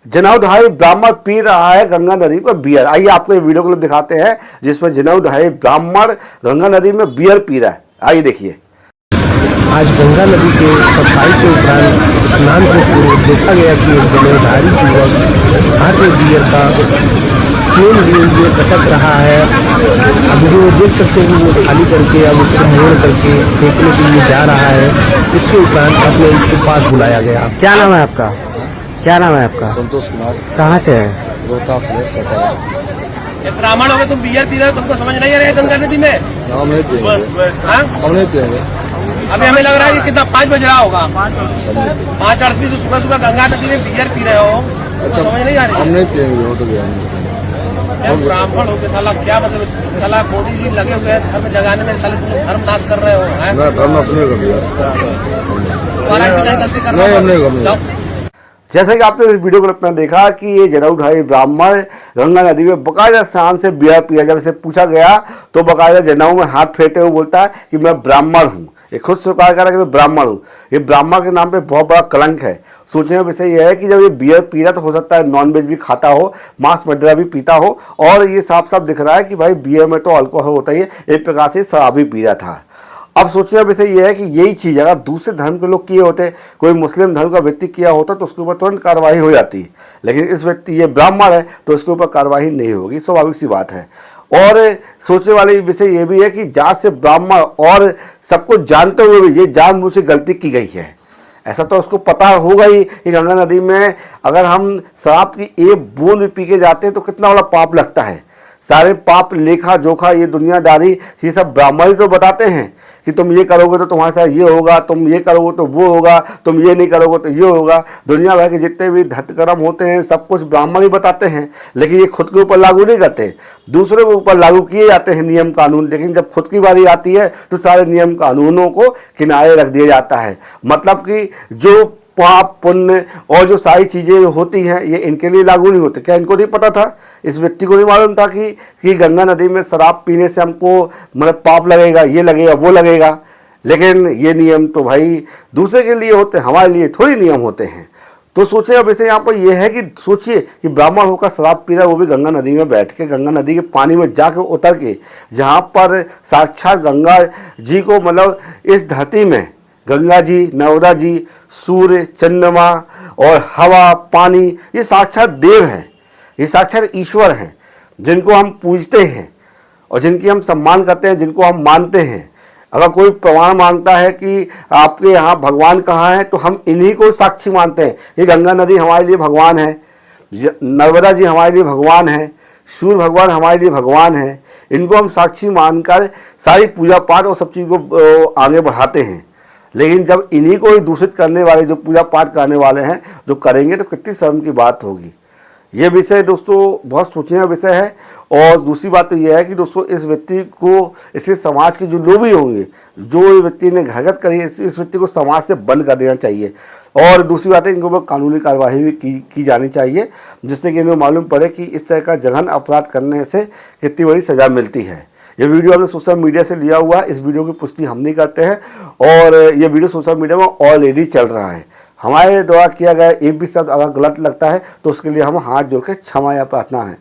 जनाउधारी ब्राह्मण पी रहा है गंगा नदी पर बियर। आइए आपको ये वीडियो क्लिप दिखाते हैं जिसमें जनाउधारी ब्राह्मण गंगा नदी में बियर पी रहा है। आइए देखिए। आज गंगा नदी के सफाई के उपरांत स्नान से पूर्व देखा गया कि एक जनाउधारी युवक हाथ में बियर का केन लिए हुए भटक रहा है। अब जो देख सकते हैं वो खाली करके अब उसको मोड़ करके फेंकने के लिए जा रहा है। इसके उपरांत अपने इसके पास बुलाया गया। क्या नाम है आपका? क्या नाम है आपका? संतोष कुमार। कहाँ से है? रोहतास से ससारा। ब्राह्मण हो गए, तुम बियर पी रहे हो, तुमको समझ नहीं आ रहा है गंगा नदी में? हम नहीं पिएंगे, हम नहीं पिएंगे। अभी हमें लग रहा है कि कितना 5 बज रहा होगा, 5:38 सुबह सुबह गंगा नदी में बियर पी रहे हो। अच्छा, समझ नहीं आ रही? हम नहीं पिएंगे, हो तो गया। ब्राह्मण हो गए साला, क्या मतलब साला मोदी जी लगे हुए हैं धर्म जगाने में, साले तुम धर्म नाश कर रहे हो। मैं धर्म नाश नहीं कर दिया, तुम्हारा ऐसी कहीं गलती कर नहीं, हम नहीं रहे कर। हो। जैसे कि आपने इस वीडियो क्लिप में देखा कि ये जनाउधारी ब्राह्मण गंगा नदी में बकायदा स्नान से बियर पिया। जब इसे पूछा गया तो बकायदा जनेऊ में हाथ फेरते हुए बोलता है कि मैं ब्राह्मण हूँ। ये खुद स्वीकार कर रहा है कि मैं ब्राह्मण हूँ। ये ब्राह्मण के नाम पे बहुत बड़ा कलंक है। सोचने का विषय यह है कि जब ये बियर पी रहा तो हो सकता है नॉनवेज भी खाता हो, मांस मदिरा भी पीता हो, और ये साफ साफ दिख रहा है कि भाई बियर में तो अल्कोहल होता ही है। एक प्रकार से शराब भी पी रहा था। अब सोचने का विषय यह है कि यही चीज़ अगर दूसरे धर्म के लोग किए होते, कोई मुस्लिम धर्म का व्यक्ति किया होता तो उसके ऊपर तुरंत कार्रवाई हो जाती, लेकिन इस व्यक्ति ये ब्राह्मण है तो इसके ऊपर कार्रवाई नहीं होगी। स्वाभाविक सी बात है। और सोचने वाली विषय ये भी है कि जात से ब्राह्मण और सबको जानते हुए भी ये जानबूझ से गलती की गई है। ऐसा तो उसको पता होगा ही कि गंगा नदी में अगर हम शराब की एक बूंद पी के जाते हैं तो कितना बड़ा पाप लगता है। सारे पाप लेखा जोखा ये दुनियादारी ये सब ब्राह्मण ही तो बताते हैं कि तुम ये करोगे तो तुम्हारे साथ ये होगा, तुम ये करोगे तो वो होगा, तुम ये नहीं करोगे तो ये होगा। दुनिया भर के जितने भी धर्म होते हैं सब कुछ ब्राह्मण ही बताते हैं, लेकिन ये खुद के ऊपर लागू नहीं करते। दूसरों के ऊपर लागू किए जाते हैं नियम कानून, लेकिन जब खुद की बारी आती है तो सारे नियम कानूनों को किनारे रख दिया जाता है। मतलब कि जो पाप पुण्य और जो सारी चीज़ें होती हैं ये इनके लिए लागू नहीं होती। क्या इनको नहीं पता था? इस व्यक्ति को नहीं मालूम था कि गंगा नदी में शराब पीने से हमको मतलब पाप लगेगा, ये लगेगा, वो लगेगा। लेकिन ये नियम तो भाई दूसरे के लिए होते हैं, हमारे लिए थोड़ी नियम होते हैं। तो सोचिए अब इसे यहाँ पर यह है कि सोचिए कि ब्राह्मण होकर शराब पी रहा है, वो भी गंगा नदी में बैठ के, गंगा नदी के पानी में जाकर उतर के, जहाँ पर साक्षात गंगा जी को मतलब इस धरती में गंगा जी, नर्मदा जी, सूर्य, चंद्रमा और हवा, पानी ये साक्षात देव हैं, ये साक्षात ईश्वर हैं जिनको हम पूजते हैं और जिनकी हम सम्मान करते हैं, जिनको हम मानते हैं। अगर कोई प्रमाण मांगता है कि आपके यहाँ भगवान कहाँ है तो हम इन्हीं को साक्षी मानते हैं। ये गंगा नदी हमारे लिए भगवान है, नर्मदा जी हमारे लिए भगवान है, सूर्य भगवान हमारे लिए भगवान है। इनको हम साक्षी मानकर सारी पूजा पाठ और सब चीज़ को आगे बढ़ाते हैं। लेकिन जब इन्हीं को ही दूषित करने वाले जो पूजा पाठ करने वाले हैं जो करेंगे तो कितनी शर्म की बात होगी। ये विषय दोस्तों बहुत सोचने का विषय है। और दूसरी बात तो यह है कि दोस्तों इस व्यक्ति को, इसके समाज के जो लोग भी होंगे, जो व्यक्ति ने घाघत करी इस व्यक्ति को समाज से बंद कर देना चाहिए। और दूसरी बात है इनके ऊपर कानूनी कार्रवाई भी की जानी चाहिए, जिससे कि इन्हें मालूम पड़े कि इस तरह का जघन अपराध करने से कितनी बड़ी सज़ा मिलती है। ये वीडियो हमने सोशल मीडिया से लिया हुआ है, इस वीडियो की पुष्टि हम नहीं करते हैं और ये वीडियो सोशल मीडिया में ऑलरेडी चल रहा है। हमारे द्वारा किया गया एक भी शब्द अगर गलत लगता है तो उसके लिए हम हाथ जोड़ के क्षमा या प्रार्थना है।